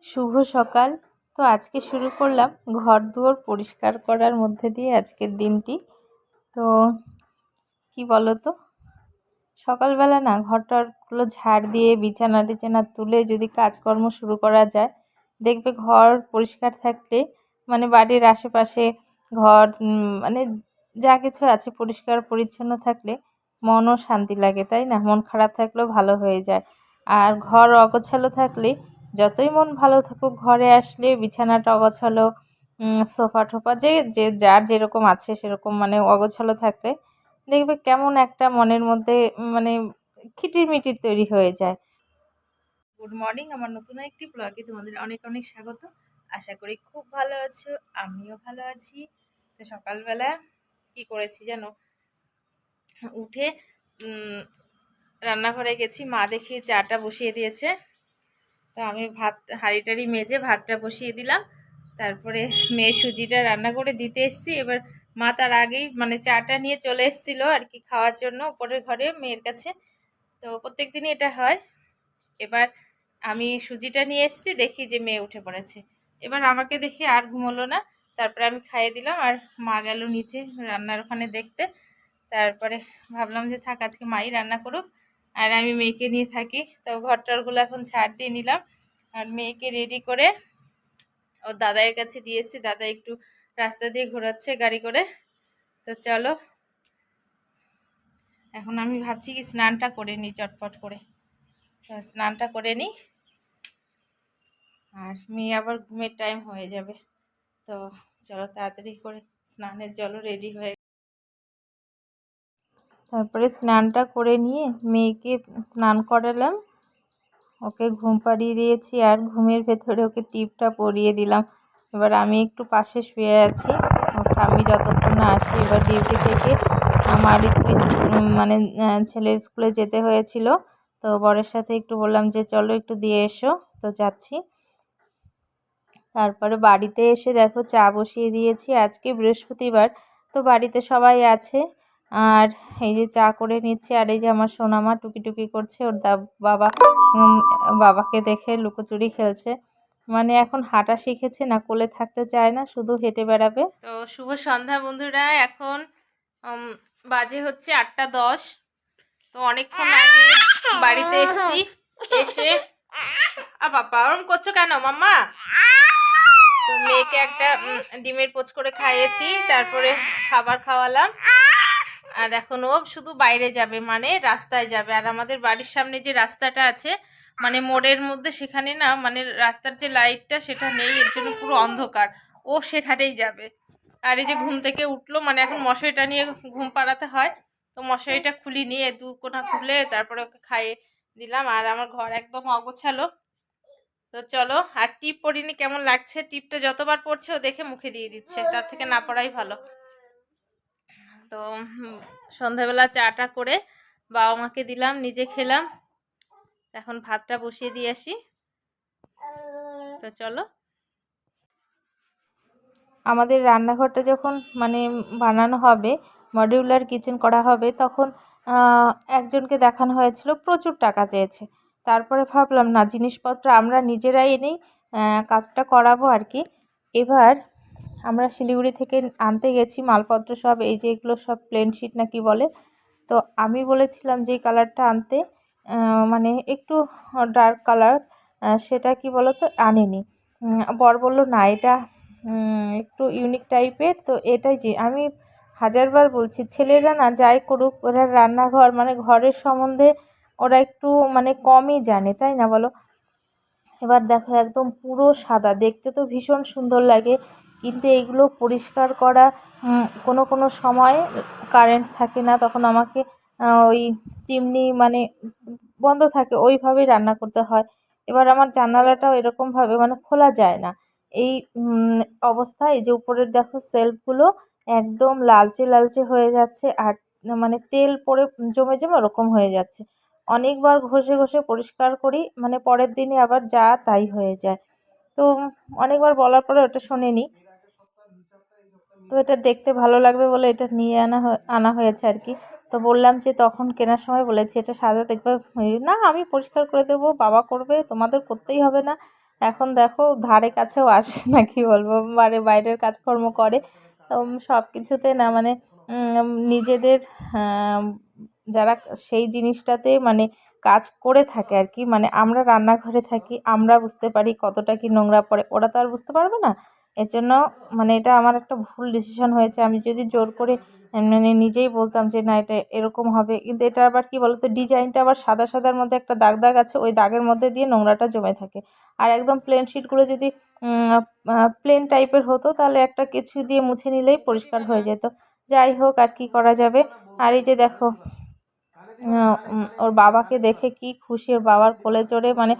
শুভ সকাল। তো আজকে শুরু করলাম ঘর দুয়ার পরিষ্কার করার মধ্যে দিয়ে আজকের দিনটি। তো কি বলো তো, সকালবেলা না ঘরটারগুলো ঝাড় দিয়ে বিছানা টিছানা তুলে যদি কাজকর্ম শুরু করা যায়, দেখবে ঘর পরিষ্কার থাকলে মানে বাড়ির আশেপাশে ঘর মানে যা কিছু আছে পরিষ্কার পরিচ্ছন্ন থাকলে মনও শান্তি লাগে, তাই না? মন খারাপ থাকলেও ভালো হয়ে যায়। আর ঘর অগোছালো থাকলে যতই মন ভালো থাকুক, ঘরে আসলে বিছানাটা অগোছালো, সোফা টোফা যে যে যার যেরকম আছে সেরকম মানে অগোছালো থাকলে দেখবে কেমন একটা মনের মধ্যে মানে খিটিরমিটির তৈরি হয়ে যায়। গুড মর্নিং, আমার নতুন একটি ব্লগে তোমাদের অনেক অনেক স্বাগত। আশা করি খুব ভালো আছো, আমিও ভালো আছি। তো সকালবেলা কি করেছি জানো, উঠে রান্নাঘরে গেছি, মা দেখি চাটা বসিয়ে দিয়েছে। তো আমি ভাত হাঁড়ি টাড়ি মেজে ভাতটা বসিয়ে দিলাম। তারপরে মেয়ে সুজিটা রান্না করে দিতে এসেছি। এবার মা তার আগেই মানে চাটা নিয়ে চলে এসেছিলো আর কি খাওয়ার জন্য উপরের ঘরে মেয়ের কাছে। তো প্রত্যেক দিনই এটা হয়। এবার আমি সুজিটা নিয়ে এসেছি, দেখি যে মেয়ে উঠে পড়েছে। এবার আমাকে দেখি আর ঘুমোলো না। তারপরে আমি খাইয়ে দিলাম আর মা গেল নিচে রান্নার ওখানে দেখতে। তারপরে ভাবলাম যে থাক আজকে মাই রান্না করুক আর আমি মেয়েকে নিয়ে থাকি। তো ঘরটরগুলো এখন ঝাড় দিয়ে নিলাম আর মেয়েকে রেডি করে ওর দাদাইয়ের কাছে দিয়ে এসেছি। দাদা একটু রাস্তা দিয়ে ঘোরাচ্ছে গাড়ি করে। তো চলো এখন আমি ভাবছি কি স্নানটা করে নিই চটপট করে। স্নানটা করে নিই, আর মেয়ে আবার ঘুমের টাইম হয়ে যাবে। তো চলো তাড়াতাড়ি করে স্নানের জলও রেডি হয়ে, তারপরে স্নানটা করে নিয়ে মেয়েকে স্নান করালাম, ওকে ঘুম পাড়িয়ে দিয়েছি আর ঘুমের ভেতরে ওকে টিপটা পরিয়ে দিলাম। এবার আমি একটু পাশে শুয়ে আছি, আমি যতক্ষণ না আসি। এবার ডিউটি থেকে আমার একটু মানে ছেলের স্কুলে যেতে হয়েছিল, তো বরের সাথে একটু বললাম যে চলো একটু দিয়ে এসো, তো যাচ্ছি। তারপরে বাড়িতে এসে দেখো চা বসিয়ে দিয়েছি। আজকে বৃহস্পতিবার, তো বাড়িতে সবাই আছে। আর এই যে চা করে নিচ্ছে, আর এই যে আমার সোনামা টুকি টুকি করছে, ওর বাবা বাবাকে দেখে লুকোচুরি খেলছে। মানে এখন হাঁটা শিখেছে না, কোলে থাকতে চায় না, শুধু হেঁটে বেড়াবে। তো শুভ সন্ধ্যা বন্ধুরা, এখন বাজে হচ্ছে 8টা 10। তো অনেকক্ষণ আগে বাড়িতে এসছি, এসে বাবা ওরম করছো কেন মাম্মা? তো মেয়েকে একটা ডিমের পোচ করে খাইয়েছি, তারপরে খাবার খাওয়ালাম। আর এখন ও শুধু বাইরে যাবে, মানে রাস্তায় যাবে। আর আমাদের বাড়ির সামনে যে রাস্তাটা আছে মানে মোড়ের মধ্যে, সেখানে না মানে রাস্তার যে লাইটটা সেটা নেই, এর জন্য পুরো অন্ধকার। ও সেখানেই যাবে। আর এই যে ঘুম থেকে উঠলো, মানে এখন মশারিটা নিয়ে ঘুম পাড়াতে হয়, তো মশারিটা খুলি নিয়ে দু কোনা খুলে তারপরে ওকে খাইয়ে দিলাম। আর আমার ঘর একদম অগোছালো। তো চলো, আর টিপ পরিনি, কেমন লাগছে? টিপটা যতবার পড়ছে ও দেখে মুখে দিয়ে দিচ্ছে, তার থেকে না পড়াই ভালো। তো সন্ধ্যাবেলা চাটা করে বাবা মাকে দিলাম, নিজে খেলাম। এখন ভাতটা বসিয়ে দিয়ে আসি। তো চলো, আমাদের রান্নাঘরটা যখন মানে বানানো হবে, মডিউলার কিচেন করা হবে, তখন একজনকে দেখানো হয়েছিল, প্রচুর টাকা চেয়েছে। তারপরে ভাবলাম না, জিনিসপত্র আমরা নিজেরাই এনেই কাজটা করাবো আর কি। এবার আমরা শিলিগুড়ি থেকে আনতে গেছি মালপত্র সব, এই যে এগুলো সব প্লেন শিট না কি বলে। তো আমি বলেছিলাম যে কালারটা আনতে, মানে একটু ডার্ক কালার, সেটা কি বলো তো আনেনি। বর বললো না এটা একটু ইউনিক টাইপের, তো এটাই। যে আমি হাজারবার বলছি, ছেলেরা না যাই করুক, ওরা রান্নাঘর মানে ঘরের সম্বন্ধে ওরা একটু মানে কমই জানে, তাই না বলো? এবার দেখো একদম পুরো সাদা, দেখতে তো ভীষণ সুন্দর লাগে, কিন্তু এইগুলো পরিষ্কার করা কোনো কোনো সময় কারেন্ট থাকে না, তখন আমাকে ওই চিমনি মানে বন্ধ থাকে ওইভাবেই রান্না করতে হয়। এবার আমার জানালাটাও এরকমভাবে মানে খোলা যায় না। এই অবস্থায় এই যে উপরের দেখো সেলফগুলো একদম লালচে লালচে হয়ে যাচ্ছে, আর মানে তেল পড়ে জমে জমে ওরকম হয়ে যাচ্ছে। অনেকবার ঘষে ঘষে পরিষ্কার করি, মানে পরের দিনে আবার যা তাই হয়ে যায়। তো অনেকবার বলার পরে ওটা শোনেনি। তো এটা দেখতে ভালো লাগবে বলে এটা নিয়ে আনা হয়েছে আর কি। তো বললাম যে তখন কেনার সময় বলেছি এটা সাদা দেখবে না, আমি পরিষ্কার করে দেবো, বাবা করবে, তোমাদের করতেই হবে না। এখন দেখো ধারে কাছেও আসে না, কি বলবো, মানে বাইরের কাজকর্ম করে। তো সব কিছুতে না মানে নিজেদের যারা সেই জিনিসটাতে মানে কাজ করে থাকে আর কি, মানে আমরা রান্নাঘরে থাকি, আমরা বুঝতে পারি কতটা কি নোংরা পড়ে, ওরা তো আর বুঝতে পারবে না। এর জন্য মানে এটা আমার একটা ভুল ডিসিশন হয়েছে। আমি যদি জোর করে মানে নিজেই বলতাম যে না এটা এরকম হবে, কিন্তু এটা আবার কি বলতো, ডিজাইনটা আবার সাদা সাদার মধ্যে একটা দাগ দাগ আছে, ওই দাগের মধ্যে দিয়ে নোংরাটা জমে থাকে। আর একদম প্লেন শিটগুলো যদি প্লেন টাইপের হতো তাহলে একটা কিছু দিয়ে মুছে নিলেই পরিষ্কার হয়ে যেত। যাই হোক, আর কি করা যাবে। আর এই যে দেখো ওর বাবাকে দেখে কি খুশি, ওর বাবার কোলে চড়ে মানে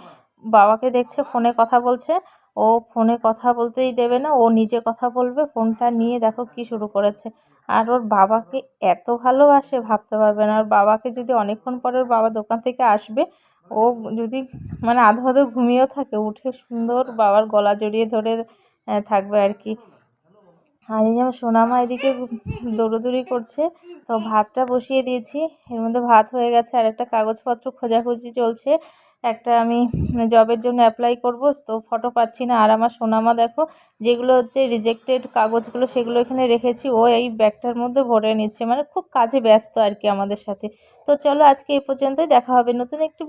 বাবাকে দেখছে ফোনে কথা বলছে, ও ফোনে কথা বলতেই দেবে না, ও নিজে কথা বলবে, ফোনটা নিয়ে দেখো কি শুরু করেছে। আর ওর বাবাকে এত ভালোবাসে ভাবতে পারবে না। ওর বাবাকে যদি অনেকক্ষণ পরে ওর বাবা দোকান থেকে আসবে, ও যদি মানে আধো আধো ঘুমিয়েও থাকে, উঠে সুন্দর বাবার গলা জড়িয়ে ধরে থাকবে আর কি। আর এই যেমন সোনামা এদিকে দৌড়োদৌড়ি করছে। তো ভাতটা বসিয়ে দিয়েছি, এর মধ্যে ভাত হয়ে গেছে, আর একটা কাগজপত্র খোঁজাখুঁজি চলছে। একটা আমি জবের জন্য অ্যাপ্লাই করব, তো ফটো পাচ্ছি না। আর আমার সোনামা দেখো যেগুলো হচ্ছে রিজেক্টেড কাগজগুলো সেগুলো এখানে রেখেছি, ও এই ব্যাগটার মধ্যে ভরে নিচ্ছে, মানে খুব কাজে ব্যস্ত আর কি আমাদের সাথে। তো চলো আজকে এই পর্যন্তই, দেখা হবে নতুন একটি